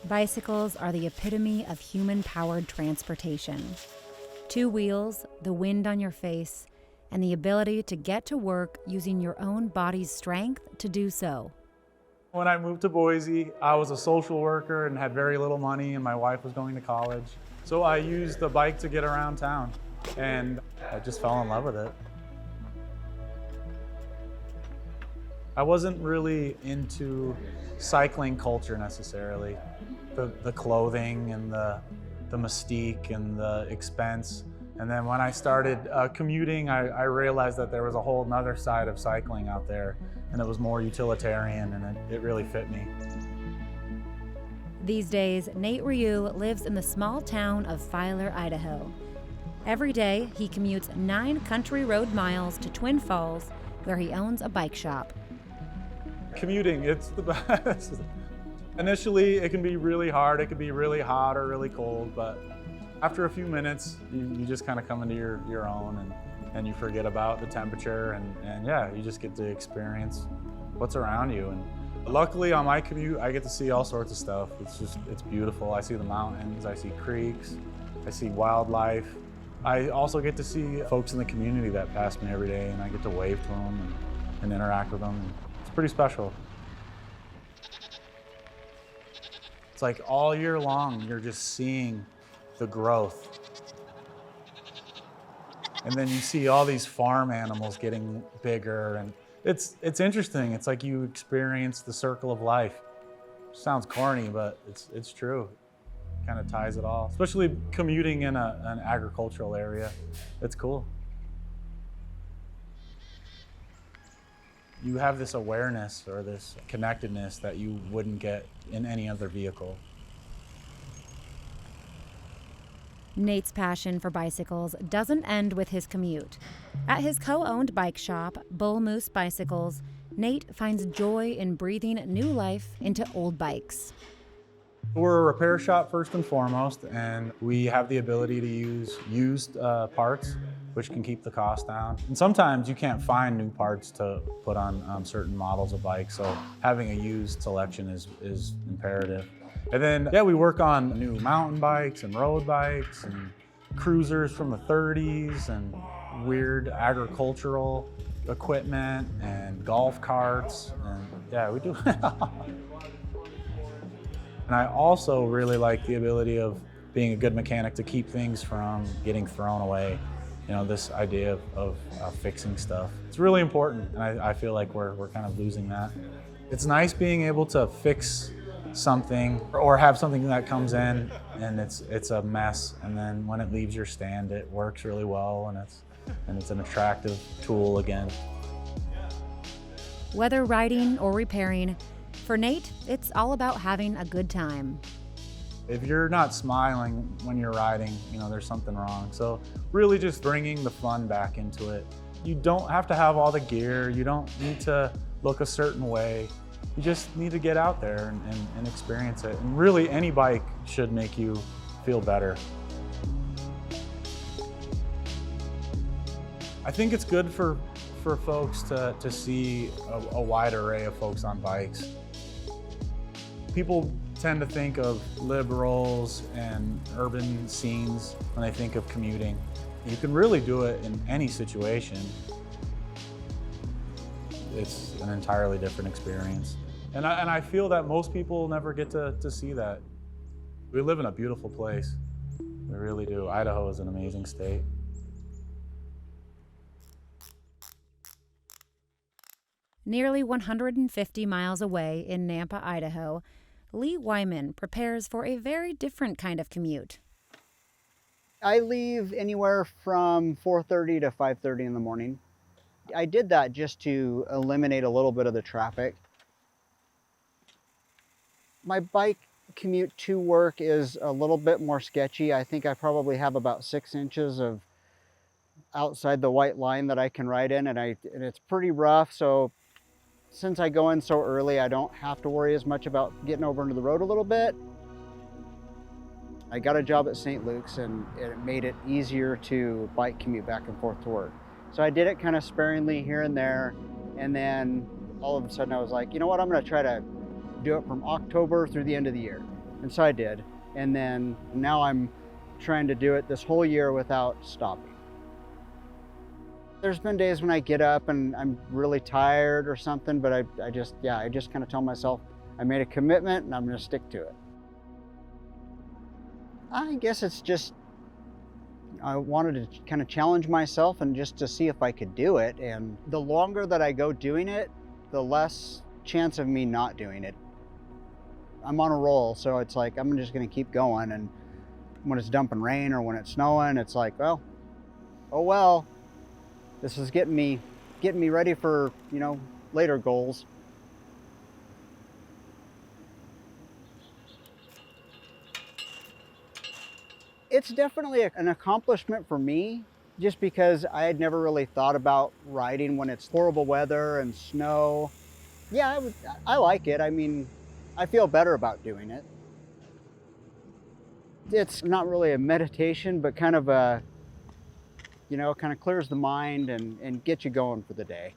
Bicycles are the epitome of human-powered transportation. 2 wheels, the wind on your face, and the ability to get to work using your own body's strength to do so. When I moved to Boise, I was a social worker and had very little money, and my wife was going to college. So I used the bike to get around town, and I just fell in love with it. I wasn't really into cycling culture necessarily. The clothing and the mystique and the expense. And then when I started commuting, I realized that there was a whole nother side of cycling out there, and it was more utilitarian, and it really fit me. These days, Nate Rioux lives in the small town of Filer, Idaho. Every day, he commutes 9 country road miles to Twin Falls, where he owns a bike shop. Commuting, it's the best. Initially, it can be really hard. It can be really hot or really cold, but after a few minutes, you just kind of come into your own, and you forget about the temperature, and yeah, you just get to experience what's around you. And luckily on my commute, I get to see all sorts of stuff. It's beautiful. I see the mountains, I see creeks, I see wildlife. I also get to see folks in the community that pass me every day, and I get to wave to them and interact with them. It's pretty special. It's like all year long, you're just seeing the growth. And then you see all these farm animals getting bigger, and it's interesting. It's like you experience the circle of life. Sounds corny, but it's true. Kind of ties it all, especially commuting in an agricultural area. It's cool. You have this awareness or this connectedness that you wouldn't get in any other vehicle. Nate's passion for bicycles doesn't end with his commute. At his co-owned bike shop, Bull Moose Bicycles, Nate finds joy in breathing new life into old bikes. We're a repair shop first and foremost, and we have the ability to use used parts, which can keep the cost down. And sometimes you can't find new parts to put on certain models of bikes, so having a used selection is imperative. And then, yeah, we work on new mountain bikes and road bikes and cruisers from the 30s and weird agricultural equipment and golf carts, and yeah, we do. And I also really like the ability of being a good mechanic to keep things from getting thrown away. You know, this idea of fixing stuff. It's really important, and I feel like we're kind of losing that. It's nice being able to fix something or have something that comes in and it's a mess, and then when it leaves your stand, it works really well, and it's an attractive tool again. Whether riding or repairing, for Nate, it's all about having a good time. If you're not smiling when you're riding, you know, there's something wrong. So really just bringing the fun back into it. You don't have to have all the gear. You don't need to look a certain way. You just need to get out there and experience it. And really, any bike should make you feel better. I think it's good for folks to see a wide array of folks on bikes. People tend to think of liberals and urban scenes when they think of commuting. You can really do it in any situation. It's an entirely different experience. And I feel that most people never get to see that. We live in a beautiful place. We really do. Idaho is an amazing state. Nearly 150 miles away in Nampa, Idaho, Lee Wyman prepares for a very different kind of commute. I leave anywhere from 4:30 to 5:30 in the morning. I did that just to eliminate a little bit of the traffic. My bike commute to work is a little bit more sketchy. I think I probably have about 6 inches of outside the white line that I can ride in, and it's pretty rough. So since I go in so early, I don't have to worry as much about getting over into the road a little bit. I got a job at St. Luke's, and it made it easier to bike commute back and forth to work. So I did it kind of sparingly here and there, and then all of a sudden I was like, you know what, I'm gonna try to do it from October through the end of the year. And so I did. And then now I'm trying to do it this whole year without stopping. There's been days when I get up and I'm really tired or something, but I just kind of tell myself I made a commitment and I'm going to stick to it. I guess it's just, I wanted to kind of challenge myself and just to see if I could do it. And the longer that I go doing it, the less chance of me not doing it. I'm on a roll, so it's like I'm just going to keep going. And when it's dumping rain or when it's snowing, it's like, well, oh well, this is getting me ready for, later goals. It's definitely an accomplishment for me, just because I had never really thought about riding when it's horrible weather and snow. Yeah, I like it. I mean, I feel better about doing it. It's not really a meditation, but kind of a, kind of clears the mind and gets you going for the day.